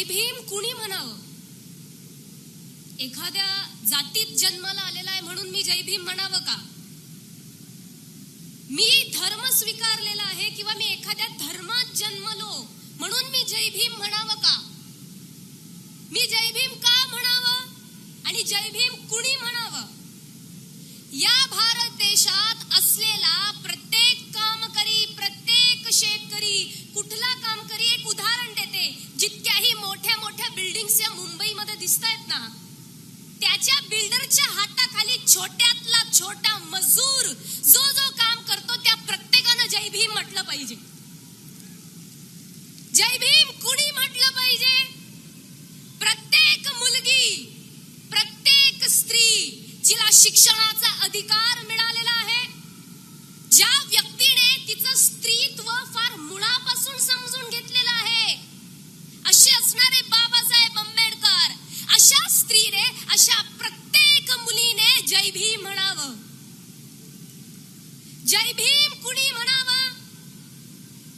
भीम कुणी म्हणावं? एखाद्या जातीत जन्माला आलेला आहे म्हणून मी जय भीम म्हणावं का? मी धर्म स्वीकारलेला आहे किंवा मी एखाद्या धर्मात जन्मलो म्हणून मी जय भीम म्हणावं का? मी जय भीम का म्हणावं आणि जय भीम कुणी म्हणावं? या भारत देशात असलेला प्रत्येक कामकरी, प्रत्येक शेतकरी, कुठला कामकरी, एक उदाहरण देते, जितक्याही मोठ्या मोठ्या बिल्डिंग्स या मुंबईमध्ये दिसतायत ना, त्याच्या बिल्डरच्या हाताखाली छोट्यातला छोटा मजूर जो जो काम करतो त्या प्रत्येकानं जय भीम म्हटलं पाहिजे. जय भीम कुणी म्हटलं पाहिजे? प्रत्येक मुलगी, प्रत्येक स्त्री जिला शिक्षणाचा अधिकार मिळालेला आहे, ज्या व्यक्तीने तिचं स्त्रीत्व फार मुळापासून समजून घेतलेलं आहे, असे असणारे बाबासाहेब आंबेडकर, अशा स्त्रीने, अशा प्रत्येक मुलीने जय भीम म्हणावं. जय भीम कुणी म्हणावं?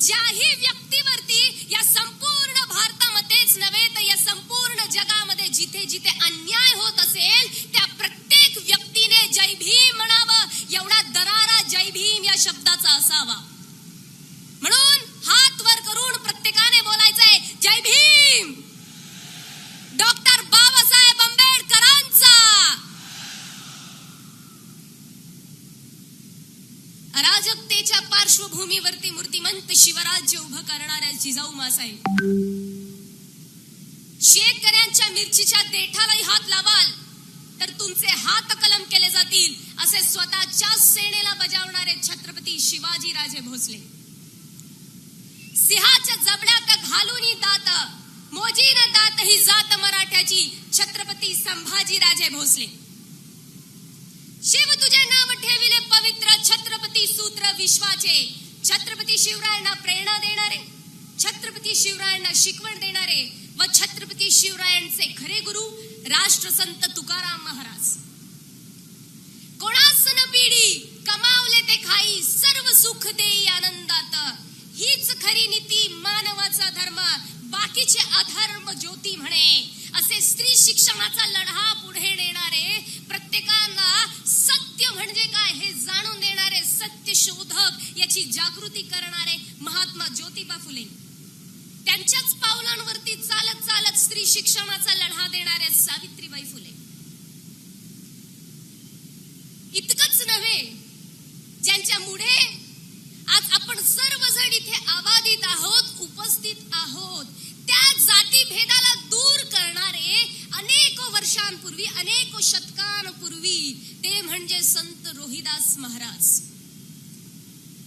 ज्याही व्यक्तीवरती या संपूर्ण भारतामध्येच नव्हे तर या संपूर्ण जगामध्ये जिथे जिथे अन्याय होत असेल त्या प्रत्येक व्यक्तीने जय भीम म्हणावं. एवढा दरारा जय भीम या शब्दाचा असावा. म्हणून हात वर करून प्रत्येकाने बोलायचंय जय भीम. डॉक्टर बाबासाहेब आंबेडकरांचा. अराजकतेच्या पार्श्वभूमीवरती मूर्तिमंत शिवराज्य उभं करणाऱ्या जिजाऊ मासाहेब, शेतकऱ्यांच्या मिरचीच्या देठालाही हात लावाल तर तुमचे हात कलम केले जातील असे स्वतःच्या सेनेला बजावणारे छत्रपती शिवाजी राजे भोसले. सिंहाच्या जबड्यात घालून दात, मोजीन दात ही जात मराठ्याची, छत्रपती संभाजी राजे भोसले. शिव तुझे नाव ठेविले पवित्र, छत्रपती सूत्र विश्वाचे. छत्रपती शिवरायांना प्रेरणा देणारे, छत्रपती शिवरायांना शिकवण देणारे व छत्रपती शिवरायांचे खरे गुरु राष्ट्रसंत तुकाराम महाराज. कोणास न पिढी कमावले ते खाई, सर्व सुख देई आनंदात. हीच खरी नीती, मानवाचा धर्म, बाकीचे अधर्म ज्योती म्हणे. असे स्त्री शिक्षणाचा लढा पुढे नेणारे, प्रत्येकाला सत्य म्हणजे काय हे जाणून देणारे, सत्य शोधक याची जागृती करणारे महात्मा ज्योतिबा फुले. त्यांच्याच पावलांवरती चालत चालत स्त्री शिक्षणाचा लढा देणाऱ्या सावित्रीबाई फुले. इतकंच नव्हे, ज्यांच्यामुळे आज आपण सर्वजण इथे आबादित आहोत, उपस्थित आहोत, त्या जाती भेदाला दूर करणारे अनेको वर्षांपूर्वी, अनेको शतकांपूर्वी ते म्हणजे संत रोहिदास महाराज.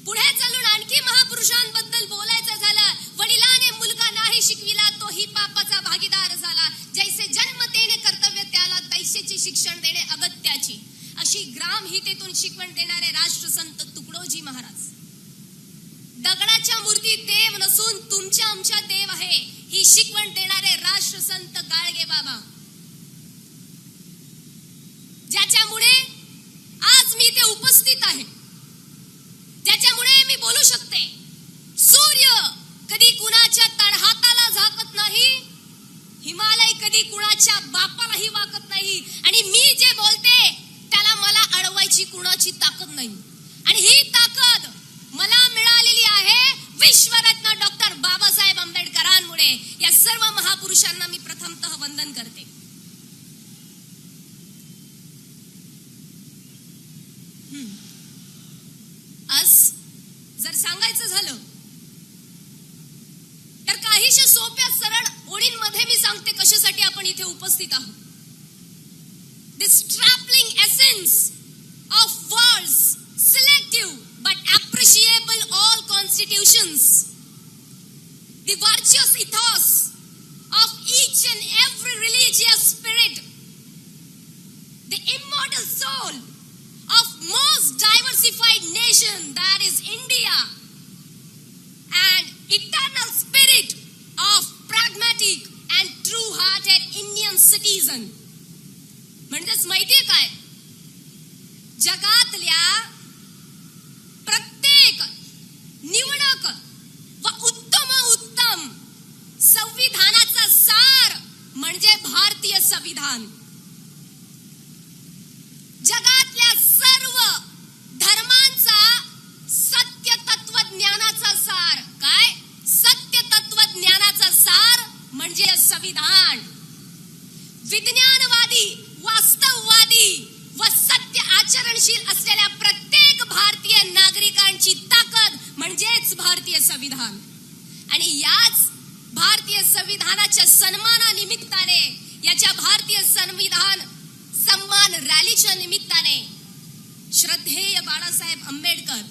पुढे चालून आणखी महापुरुषांबद्दल बोलायचं झालं, वडिलाने मुलगा नाही शिकविला तोही पापाचा भागीदार झाला. जैसे जन्म देणे कर्तव्य त्याला, तैसेचे शिक्षण देणे अगत्याची. अशी ग्रामहितेतून शिकवण देणारे राष्ट्रसंत तुकडोजी महाराज. दगडाच्या मूर्तीत देव नसून तुमच्या आमच्या देव आहे ही शिकवण देणारे राष्ट्रसंत गाडगे बाबा, ज्याच्यामुळे आज मी इथे उपस्थित आहे, ज्याच्यामुळे मी बोलू शकते. सूर्य कधी कुणाच्या तळहाताला झाकत नाही, हिमालय कधी कुणाच्या बापालाही वाकत नाही, आणि मी जे बोलते त्याला मला अडवायची कुणाची ताकद नाही. आणि ही ताकद मला मिळालेली आहे विश्वरत्न डॉक्टर बाबासाहेब आंबेडकरांमुळे. या सर्व महापुरुषांना मी प्रथमतः वंदन करते. आज जर सांगायचं झालं तर काहीशे सोप्या सरळ ओळींमध्ये मी सांगते कशासाठी आपण इथे उपस्थित आहोत. This trampling essence of words, selective but appreciable all constitutions, the virtuous ethos of each and every religious spirit, the immortal soul of most diversified nation that is India, and eternal spirit of pragmatic and true-hearted Indian citizen. म्हणजेच माहितीये काय, जगातल्या प्रत्येक निवडक व उत्तम संविधानाचा सार संविधान जगातल्या सर्व धर्मांचा सत्य तत्वज्ञानाचा सार. काय? सत्य तत्वज्ञानाचा सार म्हणजे संविधान. विज्ञानवादी, वास्तववादी व सत्य आचरणशील असलेल्या प्रत्येक भारतीय नागरिकांची ताकद म्हणजेच भारतीय संविधान. आणि याच भारतीय संविधानाच्या सन्मानानिमित्ताने, याच्या भारतीय संविधान सन्मान रॅलीच्या निमित्ताने श्रद्धेय बाळासाहेब आंबेडकर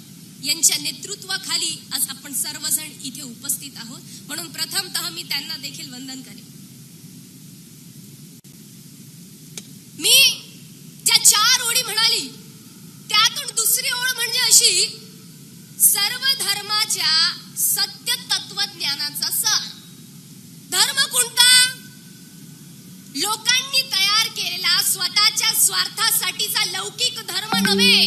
यांच्या नेतृत्वाखाली आज आपण सर्वजण इथे उपस्थित आहोत. म्हणून प्रथमतः मी त्यांना देखील वंदन करेन. मी ज्या 4 ओळी म्हणाली त्यातून दुसरी ओळ म्हणजे अशी, सर्व धर्माच्या सत्य तत्वज्ञानाचा सार. धर्म कोणता? लोकांनी तयार केलेला स्वतःच्या स्वार्थासाठीचा लौकिक धर्म नव्हे.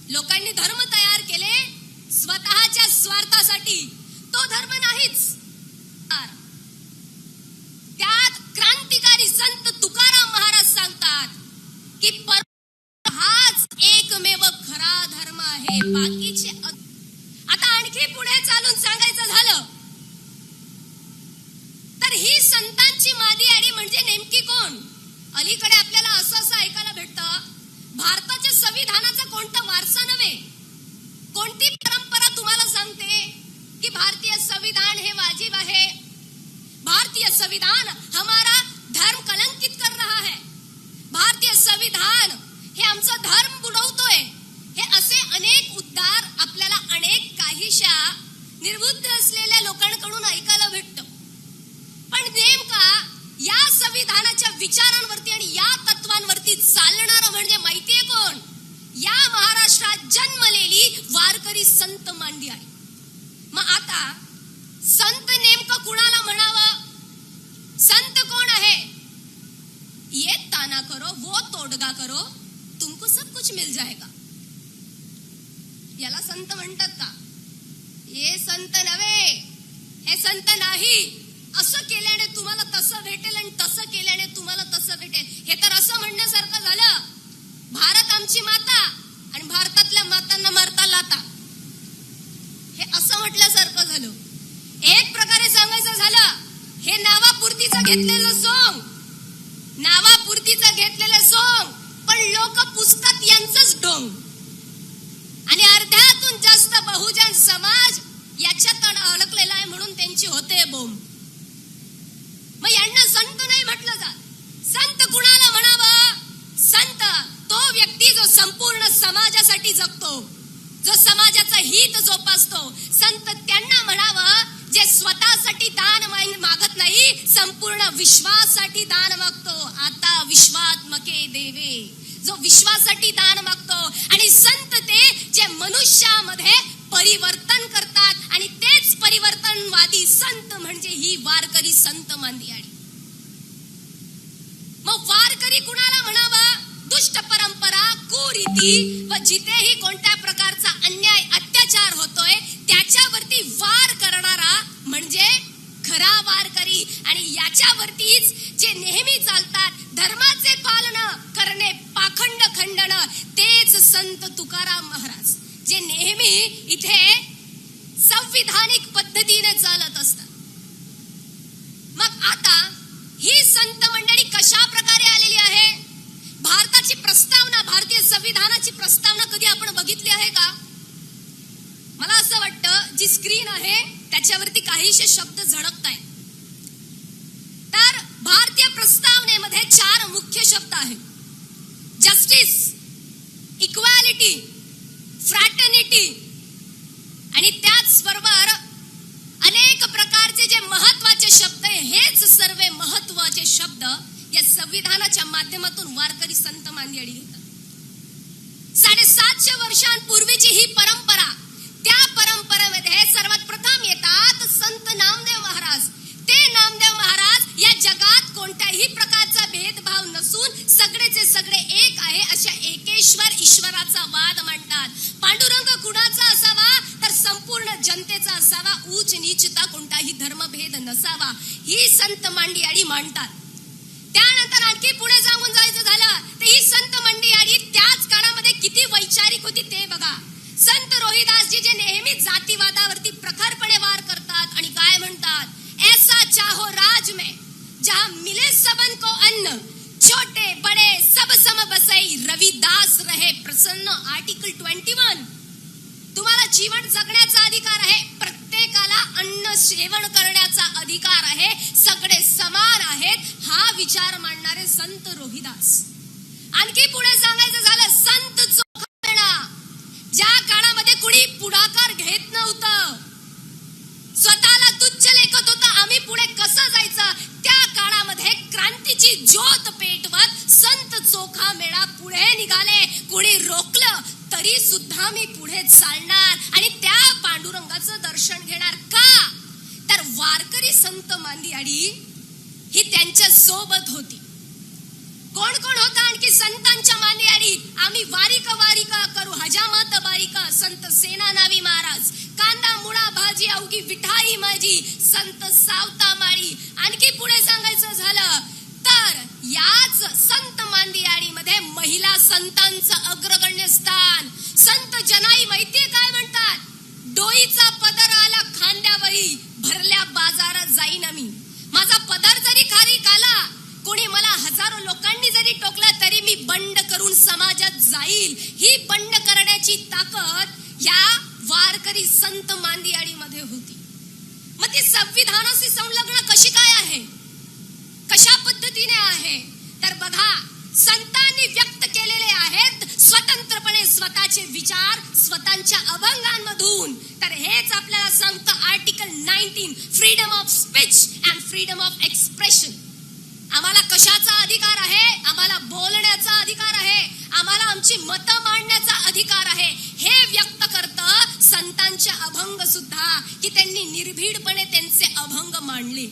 लोकांनी धर्म तयार केले स्वतःच्या स्वार्थासाठी, तो धर्म नाहीच. त्यात क्रांतिकारी संत तुकाराम महाराज सांगतात की हाच एकमेव खरा धर्म आहे, बाकीचे. आता आणखी पुढे चालून सांगायचं झालं तर ही संतांची मादियाडी म्हणजे नेमकी कोण? अलीकडे आपल्याला असं ऐकायला भेटतं, भारताच्या संविधानाचा कोणता वारसा नव्हे, कोणती परंपरा तुम्हाला सांगते की भारतीय संविधान हे वाजिब आहे, भारतीय संविधान हमारा धर्म कलंकित कर रहा है, भारतीय संविधान हे आमचा धर्म बुडवतोय. हे असे अनेक उद्गार आपल्याला अनेक काहीशा निर्बुद्ध असलेल्या लोकांकडून ऐकायला भेटतं. पण नेमका या संविधानाच्या विचारांवरती आणि या तत्वांवरती चालणारं म्हणजे माहितीये कोण? या महाराष्ट्रात जन्मलेली वारकरी संत मांदियाडी. मग आता संत नेमकं कुणाला म्हणावं? संत कोण आहे? ये ताना करो वो तोडगा करो तुमको सब कुछ मिल जाएगा, याला संत म्हणतात का? हे संत नव्हे, हे संत नाही. असं केल्याने तुम्हाला तसं भेटेल आणि तसं केल्याने तुम्हाला तसं भेटेल, हे तर असं म्हणण्यासारखं झालं, भारत आमची माता आणि भारतातल्या मातांना मारता लाता, हे असं म्हटल्यासारखं झालं. एक प्रकारे सांगायचं झालं, हे नावापुरतीचं घेतलेलं सोंग, नावापुरतीचं घेतलेलं सोंग, पण लोक पुसतात यांचंच ढोंग. आणि अर्ध्यातून जास्त बहुजन समाज याच्यात अडकलेला आहे म्हणून त्यांची होते बोंब. मग यांना संत नाही म्हटलं जात. संत कुणाला म्हणावं? संत तो व्यक्ती जो संपूर्ण समाजासाठी जगतो, जो समाजाचं हित जोपासतो. संत त्यांना म्हणावं जे स्वतःसाठी दान मागत नाही, संपूर्ण विश्वासाठी दान मागतो. आता विश्वात्मके देवे, जो विश्वासाठी दान मागतो. आणि संत ते जे मनुष्यामध्ये परिवर्तन करतात आणि तेच परिवर्तनवादी संत म्हणजे ही वारकरी संत मांदियाडी. मग वारकरी कुणाला म्हणावं? दुष्ट परंपरा, कुरीती व जिथेही कोणत्या प्रकारचा अन्याय अत्याचार होतोय त्याच्यावरती वार करणारा म्हणजे खरा वारकरी. आणि याच्यावरतीच जे नेहमी चालतात, धर्माचे पालन करणे, पाखंड खंडन, तेच संत तुकाराम महाराज जे नेहमी इथे संविधानिक पद्धतीने चालत असतात. मग आता ही संत मंडळी कशा प्रकारे आलेली आहे? भारताची प्रस्तावना, भारतीय संविधानाची प्रस्तावना कधी आपण बघितली आहे का? मला असं वाटतं जी स्क्रीन आहे त्याच्यावरती काहीशे शब्द झळकतायत. तर भारतीय प्रस्तावनेमध्ये 4 मुख्य शब्द आहेत: जस्टिस, इक्वॅलिटी, फ्रॅटर्निटी आणि त्याचबरोबर अनेक प्रकारचे जे महत्वाचे शब्द आहे, हेच सर्व महत्वाचे शब्द या संविधानाच्या माध्यमातून वारकरी संत मांदियाडी घेतात. 750 वर्षांपूर्वीची ही परंपरा, त्या परंपरेमध्ये सर्वात प्रथम येतात संत नामदेव महाराज. ते नामदेव महाराज या जगात कोणत्याही प्रकारचा भेदभाव नसून सगळेचे सगळे एक आहे अशा एकेश्वर ईश्वराचा वाद मांडतात. पांडुरंग कुणाचा असावा तर संपूर्ण जनतेचा असावा, उच्च नीचता कोणताही धर्मभेद नसावा, ही संत मांदियाडी मांडतात. त्यानंतर आणखी पुढे जाऊन जायचं झालं तर ही संत मंडळी त्याच काळामध्ये किती वैचारिक होती ते बघा. संत रोहिदासजी जे नेहमी जातीवादावरती प्रखरपणे वार करतात आणि काय म्हणतात, ऐसा चाहो राज में जहां मिले सबन को अन्न, छोटे बड़े सब सम बसई, रविदास रहे प्रसन्न. आर्टिकल 21. तुम्हाला जीवन जगण्याचा अधिकार आहे, प्रत्येकाला अन्न सेवन करण्याचा अधिकार आहे, सगळे समान आहेत, हा विचार मांडणारे संत रोहिदास. आणखी पुढे सांगायचं झालं संत चोखामेळा. ज्या काळामध्ये कुणी पुढाकार घेत नव्हतं, स्वतःला तुच्छ लेखत होता, आम्ही पुढे कसं जायचं, त्या काळामध्ये क्रांतीची ज्योत पेटवत संत चोखामेळा पुढे निघाले. कुणी रोखलं तरी सुद्धा मी पुढे चालणार आणि त्या पांडुरंगाचं दर्शन घेणार. का तर वारकरी संत मांदियाळी ही त्यांच्या सोबत होती. कोण कोण होता आणखी संतांच्या मांदियाळीत, आम्ही वारिका करू हजामत बारिका, संत सेनानावी महाराज. कांदा मुळा भाजी अवघी विठाई माझी, संत सावतामाळी. आणखी पुढे सांगायचं झालं तर याच संत मांदियाळीमध्ये महिला संतांचं अग्रगण्य स्थान. संत जनाई माहितीये काय म्हणतात, डोईचा पदर आला खांद्यावरी, भरल्या बाजारात जाईन मी. माझा पदर जरी खारीक आला, कोणी मला हजारो लोकांनी जरी टोकलं तरी मी बंड करून समाजात जाईल. ही बंड करण्याची ताकद या वारकरी संत मांदियाळीमध्ये होती. मग ती संविधानाशी संलग्न कशी काय आहे, कशा पद्धतीने आहे तर बघा, संतांनी व्यक्त केलेले आहेत स्वतंत्रपणे स्वतःचे विचार स्वतःच्या अभंगांमधून. तर हेच आपल्याला सांगतं article 19, freedom of speech and freedom of expression. आम्हाला कशाचा अधिकार आहे, आम्हाला बोलण्याचा अधिकार आहे, आम्हाला आमची मतं मांडण्याचा अधिकार आहे. हे व्यक्त करतं संतांचे अभंग सुद्धा, की त्यांनी निर्भीडपणे त्यांचे अभंग मांडले.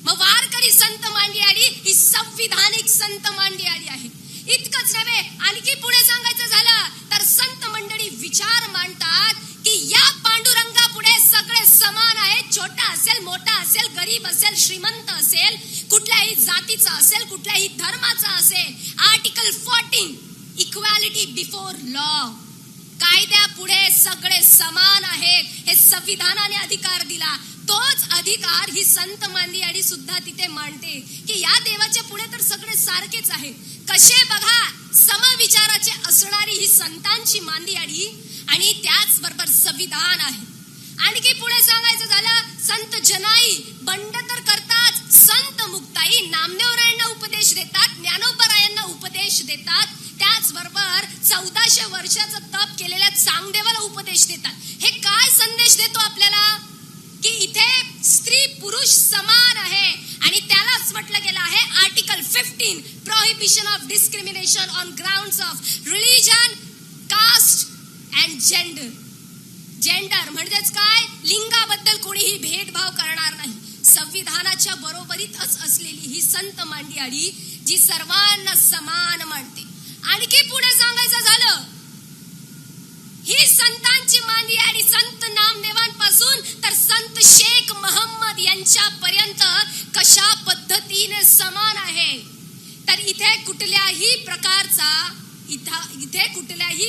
मग वारकरी संत मांदियाळी ही संविधानिक संत मांदियाळी आहे. इतकंच नव्हे, आणखी पुढे सांगायचं झालं तर संत मंडळी विचार मांडतात की या पांडुरंगा पुढे सगळे समान आहेत. छोटा असेल, मोठा असेल, गरीब असेल, श्रीमंत असेल, कुठल्याही जातीचा असेल, कुठल्याही धर्माचा असेल. Article 14, equality before law. कायद्या पुढे सगळे समान आहेत, हे संविधानाने अधिकार दिला. तोच अधिकार ही संत मांदियाळी सुद्धा तिथे मांडते की या देवाच्या पुढे तर सगळे सारखेच आहेत. कसे बघा, समविचाराचे असणारी ही संतांची मांदियाळी आणि त्याच बरोबर संविधान आहे. आणखी पुढे सांगायचं झालं संत जनाई बंड तर करतात, संत मुक्ताई नामदेवरायांना उपदेश देतात, ज्ञानोबरायांना उपदेश देतात, त्याचबरोबर 1400 वर्षाचं तप केलेल्या चांगदेवाला उपदेश देतात. हे काय संदेश देतो आपल्याला की इथे स्त्री पुरुष समान आहे. आणि त्यालाच म्हटलं गेलं आहे article 15, prohibition of discrimination on grounds of religion, caste and gender. Gender म्हणजेच काय, लिंगाबद्दल कोणीही भेदभाव करणार नाही. संविधानाच्या बरोबरीतच असलेली ही संत मांदियाळी जी सर्वांना समान मानते. आणखी पुढे सांगायचं झालं, ही संतांची मांदियाळी संत नामदेवांपासून तर संत शेख मोहम्मद यांच्या पर्यंत कशा पद्धतीने समान आहे. तर इथे कुठल्याही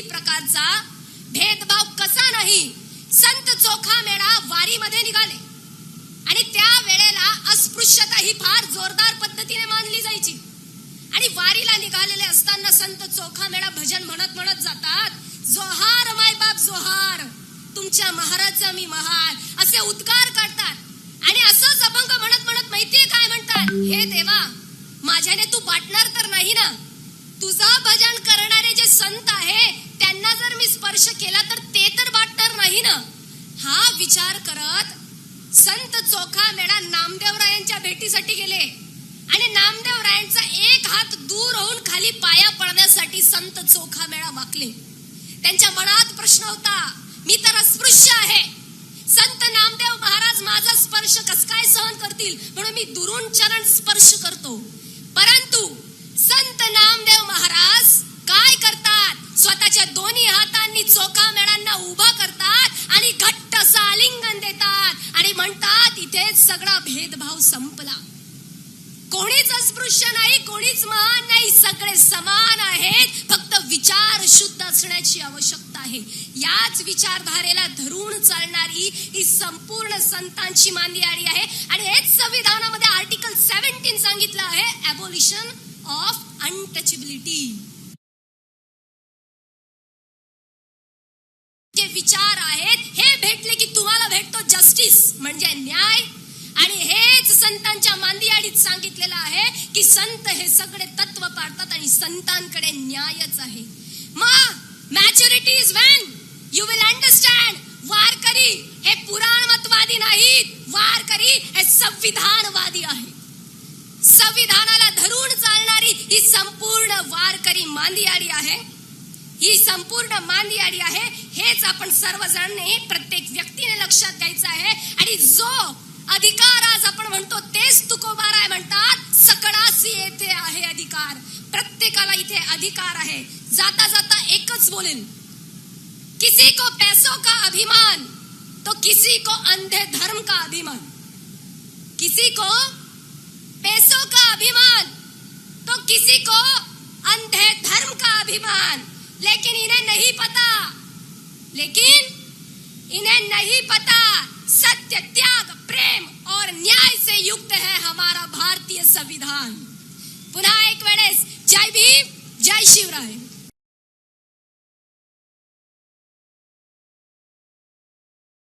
प्रकारचा भेदभाव कसा नाही. संत चोखामेळा वारीमध्ये निघाले आणि त्या वेळेला अस्पृश्यता ही फार जोरदार पद्धतीने मानली जायची. आणि वारीला निघालेले असताना संत चोखामेळा भजन म्हणत म्हणत जातात, जोहार मायबाप जोहार, तुमच्या महाराजचा मी महार, असे उद्गार काढतात. आणि असंच अभंग म्हणत म्हणत माहितीये काय म्हणतात, हे देवा माझ्याने तू वाटणार तर नाही ना, तुझं भजन करणारे जे संत आहे त्यांना जर मी स्पर्श केला तर ते तर वाटणार नाही ना. हा विचार करत संत चोखामेळा नामदेवरायांच्या भेटीसाठी गेले आणि नामदेवरायांचा एक हात दूर होऊन खाली पाया पडण्यासाठी संत चोखामेळा वाकले. त्यांच्या मनात प्रश्न होता, मी तर अस्पृश्य आहे, संत नामदेव महाराज माझा स्पर्श कस काय सहन करतील, म्हणून मी दुरून चरण स्पर्श करतो. परंतु संत नामदेव महाराज काय करतात, स्वतःच्या दोन्ही हातांनी चोखामेळांना उभा करतात आणि घट्ट असं आलिंगन देतात आणि म्हणतात इथेच सगळा भेदभाव संपला. कोणीच अस्पृश्य नाही, कोणीच महान नाही, सगळे समान आहेत. फक्त विचार शुद्ध असण्याची आवश्यकता आहे. याच विचारधारेला धरून चालणारी ही संपूर्ण संतांची मांदियाळी आहे. आणि हेच संविधानामध्ये आर्टिकल 17 सांगितलं आहे, ॲबॉलिशन ऑफ अनटचेबिलिटी. जे विचार आहेत हे भेटले की तुम्हाला भेटतो जस्टिस म्हणजे न्याय. आणि हेच संतांच्या मांदियाळीत सांगितलेलं आहे की संत हे सगळे तत्व पाळतात आणि संतांकडे न्यायच आहे. मग maturity is when you will understand. वारकरी हे पुराणमतवादी नाहीत, वारकरी हे संविधानवादी आहे. संविधानाला धरून चालणारी ही संपूर्ण वारकरी मांदियाळी आहे. ही संपूर्ण मांदियाळी आहे. हेच आपण सर्वजणांनी, प्रत्येक व्यक्तीने लक्षात घ्यायचं आहे. आणि जो अधिकार आज आपण म्हणतो तेच तुकोबाराय म्हणतात, सकळासी येथे आहे अधिकार. प्रत्येकाला इथे अधिकार आहे. जाता जाता एकच बोलेल, किसी को पैसों का अभिमान तो किसी को अंधे धर्म का अभिमान. किसी को पैसों का अभिमान तो किसी को अंधे धर्म का अभिमान. लेकिन इन्हें नहीं पता सत्य, त्याग, प्रेम और न्याय से युक्त है हमारा भारतीय संविधान. पुन्हा एक वेळेस जय भीम, जय शिवराय.